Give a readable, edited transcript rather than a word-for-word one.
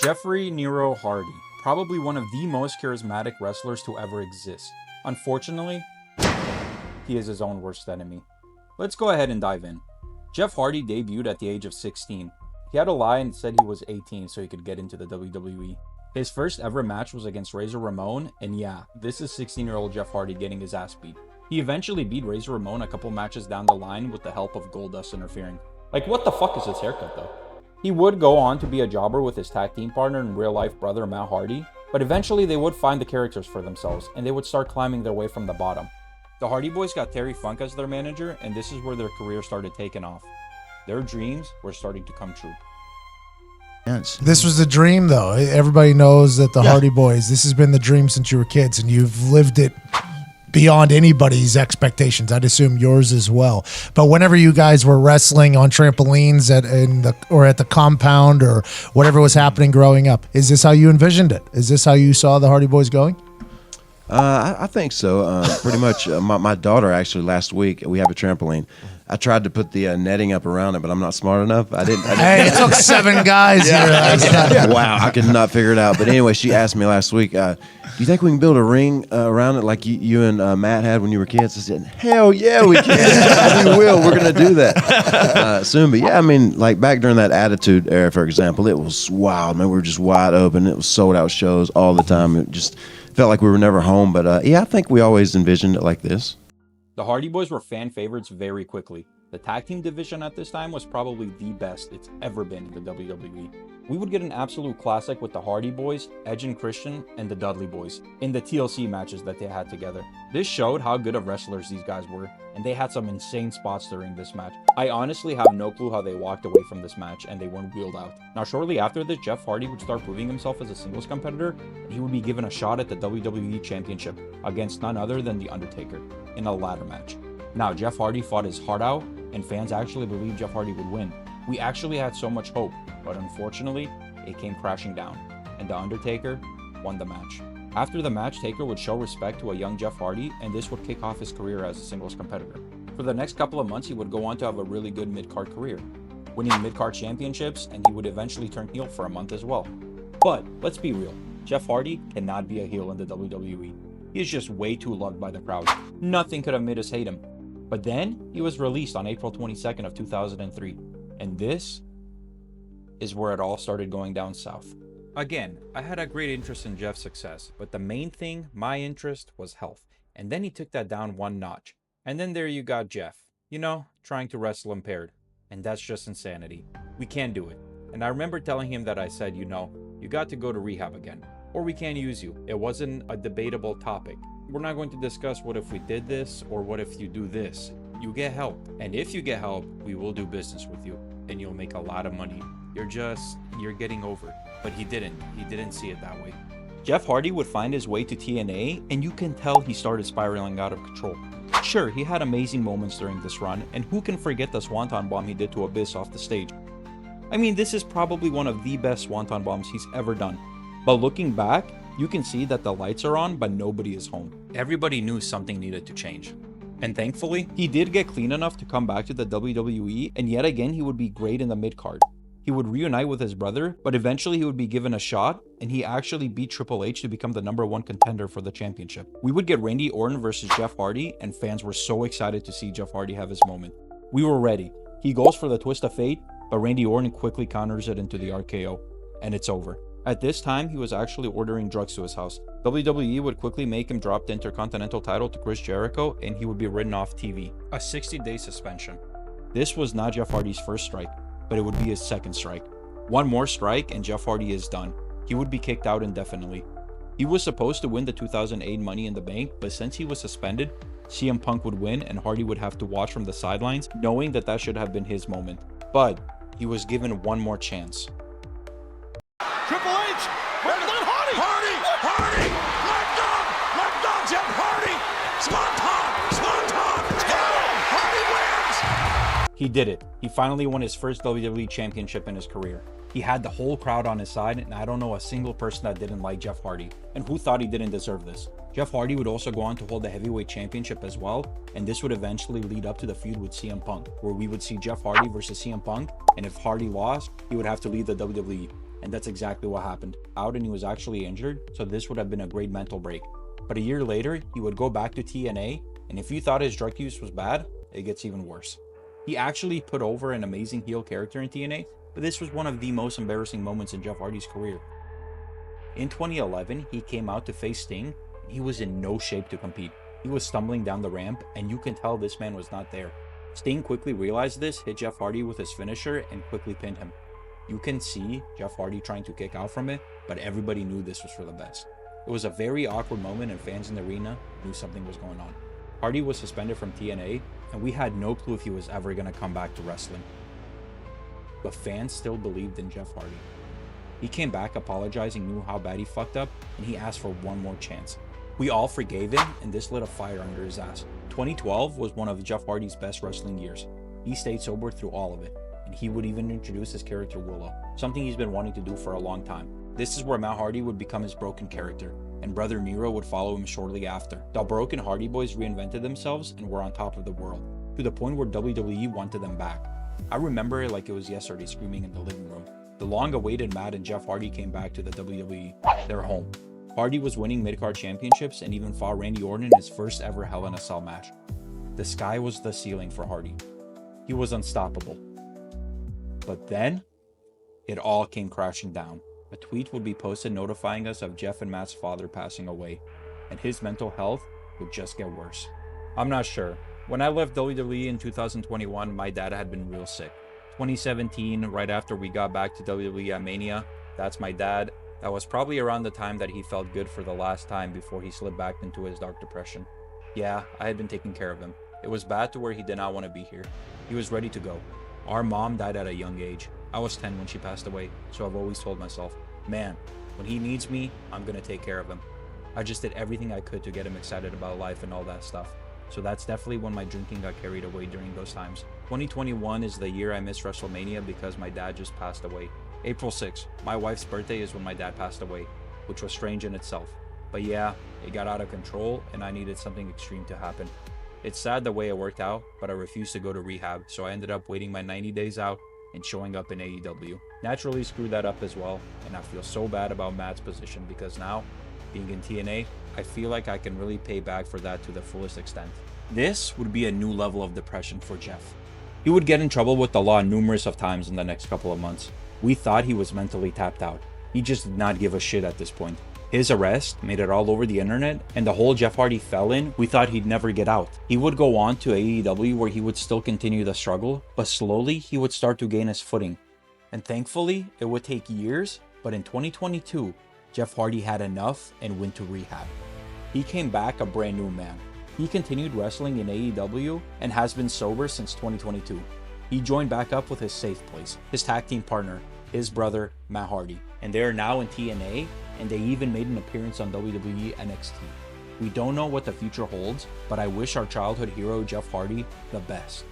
Jeffrey Nero Hardy, probably one of the most charismatic wrestlers to ever exist. Unfortunately, he is his own worst enemy. Let's go ahead and dive in. Jeff Hardy debuted at the age of 16. He had to lie and said he was 18 so he could get into the WWE. His first ever match was against Razor Ramon, and yeah, this is 16-year-old Jeff Hardy getting his ass beat. He eventually beat Razor Ramon a couple matches down the line with the help of Goldust interfering. Like, what the fuck is his haircut though? He would go on to be a jobber with his tag team partner and real-life brother Matt Hardy, but eventually they would find the characters for themselves, and they would start climbing their way from the bottom. The Hardy Boys got Terry Funk as their manager, and this is where their career started taking off. Their dreams were starting to come true. This was the dream, though. Everybody knows that the Hardy Boys, this has been the dream since you were kids, and you've lived it beyond anybody's expectations. I'd assume yours as well. But whenever you guys were wrestling on trampolines at the compound or whatever was happening growing up, is this how you envisioned it? Is this how you saw the Hardy Boys going? I think so. Pretty much. My daughter actually last week, we have a trampoline. I tried to put the netting up around it, but I'm not smart enough. I didn't. Hey, it took 7 guys here last time. Wow, I could not figure it out. But anyway, she asked me last week, do you think we can build a ring around it like you and Matt had when you were kids? I said, hell yeah, we can. We will. We're going to do that soon. But yeah, I mean, like back during that Attitude Era, for example, it was wild. Man, we were just wide open. It was sold out shows all the time. It just felt like we were never home. But yeah, I think we always envisioned it like this. The Hardy Boys were fan favorites very quickly. The tag team division at this time was probably the best it's ever been in the WWE. We would get an absolute classic with the Hardy Boys, Edge and Christian, and the Dudley Boys in the TLC matches that they had together. This showed how good of wrestlers these guys were, and they had some insane spots during this match. I honestly have no clue how they walked away from this match and they weren't wheeled out. Now, shortly after this, Jeff Hardy would start proving himself as a singles competitor, and he would be given a shot at the WWE Championship against none other than The Undertaker in a ladder match. Now, Jeff Hardy fought his heart out, and fans actually believed Jeff Hardy would win. We actually had so much hope, but unfortunately, it came crashing down, and The Undertaker won the match. After the match, Taker would show respect to a young Jeff Hardy, and this would kick off his career as a singles competitor. For the next couple of months, he would go on to have a really good mid-card career, winning mid-card championships, and he would eventually turn heel for a month as well. But let's be real, Jeff Hardy cannot be a heel in the WWE. He is just way too loved by the crowd. Nothing could have made us hate him. But then, he was released on April 22nd of 2003, and this is where it all started going down south. Again, I had a great interest in Jeff's success, but the main thing, my interest, was health. And then he took that down one notch. And then there you got Jeff, you know, trying to wrestle impaired. And that's just insanity. We can't do it. And I remember telling him that I said, you know, you got to go to rehab again, or we can't use you. It wasn't a debatable topic. We're not going to discuss what if we did this or what if you do this. You get help. And if you get help, we will do business with you and you'll make a lot of money. You're getting over it. But he didn't see it that way. Jeff Hardy would find his way to TNA, and you can tell he started spiraling out of control. Sure, he had amazing moments during this run, and who can forget the Swanton Bomb he did to Abyss off the stage? I mean, this is probably one of the best Swanton Bombs he's ever done. But looking back, you can see that the lights are on, but nobody is home. Everybody knew something needed to change. And thankfully, he did get clean enough to come back to the WWE, and yet again he would be great in the mid-card. He would reunite with his brother, but eventually he would be given a shot, and he actually beat Triple H to become the #1 contender for the championship. We would get Randy Orton versus Jeff Hardy, and fans were so excited to see Jeff Hardy have his moment. We were ready. He goes for the twist of fate, but Randy Orton quickly counters it into the RKO, and it's over. At this time, he was actually ordering drugs to his house. WWE would quickly make him drop the Intercontinental title to Chris Jericho, and he would be written off TV. A 60-day suspension. This was not Jeff Hardy's first strike, but it would be his second strike. One more strike and Jeff Hardy is done. He would be kicked out indefinitely. He was supposed to win the 2008 Money in the Bank, but since he was suspended, CM Punk would win and Hardy would have to watch from the sidelines, knowing that should have been his moment. But he was given one more chance. Triple H, let Hardy! Hardy! Let go, Jeff Hardy! Swanton! Hardy wins! He did it. He finally won his first WWE Championship in his career. He had the whole crowd on his side, and I don't know a single person that didn't like Jeff Hardy, and who thought he didn't deserve this. Jeff Hardy would also go on to hold the Heavyweight Championship as well, and this would eventually lead up to the feud with CM Punk, where we would see Jeff Hardy versus CM Punk, and if Hardy lost, he would have to leave the WWE. And that's exactly what happened. Out, and he was actually injured, so this would have been a great mental break. But a year later, he would go back to TNA, and if you thought his drug use was bad, it gets even worse. He actually put over an amazing heel character in TNA, but this was one of the most embarrassing moments in Jeff Hardy's career. In 2011, he came out to face Sting, and he was in no shape to compete. He was stumbling down the ramp, and you can tell this man was not there. Sting quickly realized this, hit Jeff Hardy with his finisher, and quickly pinned him. You can see Jeff Hardy trying to kick out from it, but everybody knew this was for the best. It was a very awkward moment, and fans in the arena knew something was going on. Hardy was suspended from TNA, and we had no clue if he was ever going to come back to wrestling. But fans still believed in Jeff Hardy. He came back apologizing, knew how bad he fucked up, and he asked for one more chance. We all forgave him, and this lit a fire under his ass. 2012 was one of Jeff Hardy's best wrestling years. He stayed sober through all of it, and he would even introduce his character Willow, something he's been wanting to do for a long time. This is where Matt Hardy would become his broken character, and Brother Nero would follow him shortly after. The broken Hardy Boys reinvented themselves and were on top of the world, to the point where WWE wanted them back. I remember it like it was yesterday, screaming in the living room. The long-awaited Matt and Jeff Hardy came back to the WWE, their home. Hardy was winning mid-card championships and even fought Randy Orton in his first ever Hell in a Cell match. The sky was the ceiling for Hardy. He was unstoppable. But then, it all came crashing down. A tweet would be posted notifying us of Jeff and Matt's father passing away, and his mental health would just get worse. I'm not sure. When I left WWE in 2021, my dad had been real sick. 2017, right after we got back to WWE at Mania, that's my dad. That was probably around the time that he felt good for the last time before he slipped back into his dark depression. Yeah, I had been taking care of him. It was bad to where he did not want to be here. He was ready to go. Our mom died at a young age. I was 10 when she passed away, so I've always told myself, man, when he needs me, I'm gonna take care of him. I just did everything I could to get him excited about life and all that stuff. So that's definitely when my drinking got carried away during those times. 2021 is the year I missed WrestleMania because my dad just passed away. April 6th, my wife's birthday, is when my dad passed away, which was strange in itself. But yeah, it got out of control and I needed something extreme to happen. It's sad the way it worked out, but I refused to go to rehab, so I ended up waiting my 90 days out and showing up in AEW. Naturally screwed that up as well, and I feel so bad about Matt's position because now, being in TNA, I feel like I can really pay back for that to the fullest extent. This would be a new level of depression for Jeff. He would get in trouble with the law numerous of times in the next couple of months. We thought he was mentally tapped out. He just did not give a shit at this point. His arrest made it all over the internet, and the hole Jeff Hardy fell in, we thought he'd never get out. He would go on to AEW where he would still continue the struggle, but slowly he would start to gain his footing. And thankfully, it would take years, but in 2022, Jeff Hardy had enough and went to rehab. He came back a brand new man. He continued wrestling in AEW and has been sober since 2022. He joined back up with his safe place, his tag team partner, his brother, Matt Hardy. And they are now in TNA, and they even made an appearance on WWE NXT. We don't know what the future holds, but I wish our childhood hero Jeff Hardy the best.